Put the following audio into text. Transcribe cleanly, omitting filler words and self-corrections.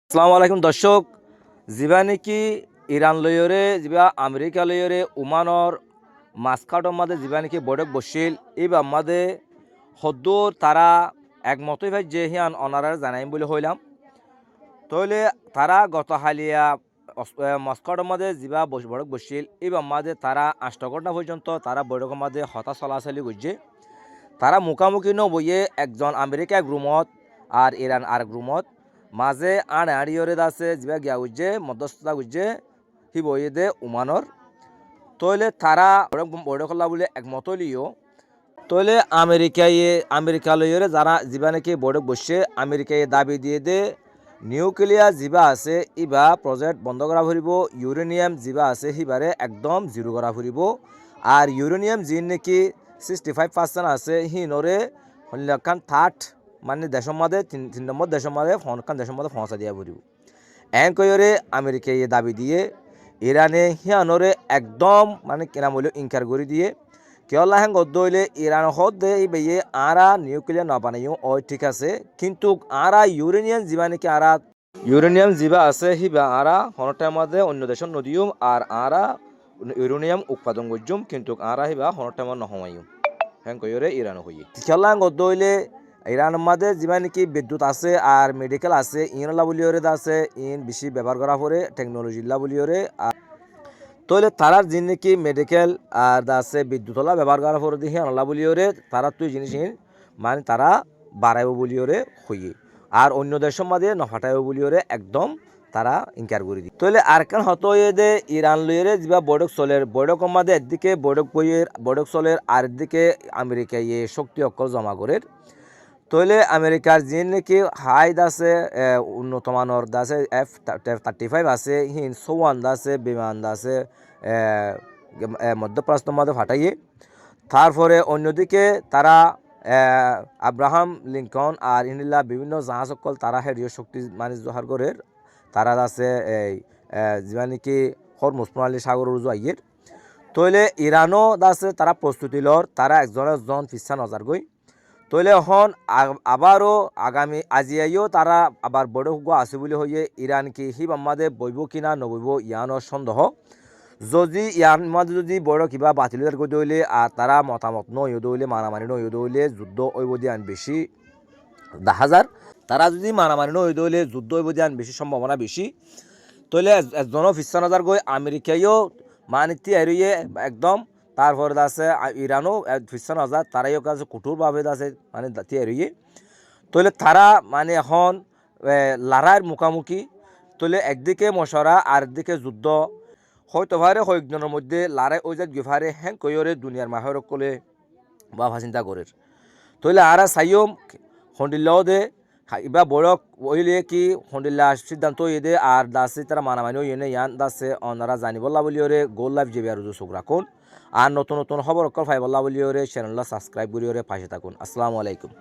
আসসালামু আলাইকুম দর্শক যিবা নেকি ইরান লয়রে যিবা আমেরিকা লয়রে ওমানর মাস্কাটর মাঝে যিবা নেকি বৈঠক বসছিল এই মাঝে সদ্দুর তারা একমতই ভাই যে হিয়ান অনারার জানাইম বলে হইলাম তইলে তারা গত হালিয়া মস্কোর মাঝে যিবা বৈঠক বসছিল এই মাঝে তারা ৮ ঘন্টা পর্যন্ত তারা বৈঠকের মাঝে হতা চলাচলি করছে তারা মুখামুখি নবইয়ে একজন আমেরিকা এক রুমত আর ইরান আর রুমত মাঝে আড়িয়রে আছে যা গিয়া গুজে মধ্যস্থতা গুজে হি বইয়ে দে উমানর তইলে তারা বৈঠকলা বলে একমত লিও তইলে আমেরিকা লইরে যারা যা নাকি বৈঠক বসছে আমেরিকায় দাবি দিয়ে দে নিউক্লিয়ার যা আছে ইবা প্রজেক্ট বন্ধ করা ফুরিব ইউরেনিয়াম যা আছে সিবারে একদম জিরো করা ফুরিব আর ইউরেনিয়াম যি নাকি 65% আছে হি নরে হল্যাখান থার্ড মানে দেশের মাঝে ৩ নম্বর দেশের মাঝে দেশের মাঝে পৌঁছা দিয়া ফুরিব এনকয়রে আমেরিকায় দাবি দিয়ে ইরানে হিয়ানরে একদম মানে কেনা মূল্য ইনকার করে দিয়ে কেলা হ্যাঁ গদ্য হইলে ইরান হদ দে বেয়ে আরা নিউক্লিয়ার না বানাইও ও ঠিক আছে কিন্তু আরা ইউরেনিয়াম যা নাকি আরা ইউরেনিয়াম যা আছে হিবা আরা হনটার মাঝে অন্য দেশের নদীও আর আরা ইউরেনিয়াম উৎপাদন করছুম কিন্তু আরা হিবা হনটার মাঝে নহমাইও হ্যাঁ কইরে ইরান হইয়ে খেলা গদ্য হইলে ইরানের মাঝে যা নাকি বিদ্যুৎ আছে আর মেডিকেল আছে ইনলা বলিওরে আছে ইন বেশি ব্যবহার করা পরে টেকনোলজিলা বলিওরে তইলে তারার যে নাকি মেডিকেল আর আছে বিদ্যুৎলা ব্যবহার করার পরে দেখি আনলা বলিওরে তারা তুই জিনিস মানে তারা বাড়াইব বলিওরে হইয়ে আর অন্য দেশের মাঝে নফাটাইব বলিওরে একদম তারা ইনকার করে দিই তইলে আর কেন হতো দে ইরান লইরে যা বৈঠক চলের বৈঠকের মাঝে একদিকে বৈঠক চলের আর একদিকে আমেরিকা শক্তি অক্ষর জমা করে তইলে আমেরিকার যে নাকি হাইদ আছে উন্নত মানের আছে F-35 আছে হিন সোয়ান আছে বিমান আছে মধ্যপ্রাচ্য মাঝে ফাটাইয়ে তারপরে অন্যদিকে তারা আব্রাহাম লিঙ্কন আর ইনিলা বিভিন্ন জাহাজ সকল তারা হেরিয় শক্তি মানে জোহার করে তারা আছে এই যা নাকি হরমুজ প্রণালী সাগর জোয়াইয়ের তইলে ইরানও আছে তারা প্রস্তুতি লর তারা একজন ফিসা নজর গই তইলে এখন আবারও আগামী আজিয়াইও তারা আবার বড় আছে বলে হইয়ে ইরান কি হিব আমাদের বইব কিনা নবইব ইয়ানোর সন্দেহ যদি ইয়ার মাঝে যদি বড় কিবা বাতিল করে দইলে আর তারা মতামত নই দইলে মারামারি নই দইলে যুদ্ধ ওইব দিয়ান বেশি 10,000 তারা যদি মারামারি নই দইলে যুদ্ধ ওইব দিয়ান বেশি সম্ভাবনা বেশি তইলে একজনও ফিসা নজর গই আমেরিকাইও মানিতি এরিয়ে একদম তারপরে আছে ইরানও ফিসা নজর তারাইও কাছে কঠোরভাবে আছে মানে তৈরি তইলে তারা মানে এখন লড়াইয়ের মুখামুখি তইলে একদিকে মশরা আর একদিকে যুদ্ধ হয়তো ভারে কয়েকজনের মধ্যে লড়াই ওই যাক গিফারে হ্যাঁ কইরে দুনিয়ার মাহের কলে বা চিন্তা করে তইলে আরা সাইম হন্ডিল্লাও দে ইবা বড়ক ওইলে কি হন্ডিল্লা সিদ্ধান্ত দে আর দাসে তারা মানামানি ইয়ে ইয়ান দাসে অনারা জানিবল্লা বলিওরে গোল লাইফ যে আর চোখ রাখুন আর নতুন নতুন খবর ফাইবল্লা বলিওরে চ্যানেলটা সাবস্ক্রাইব করিওরে পাশে থাকুন আসসালামু আলাইকুম।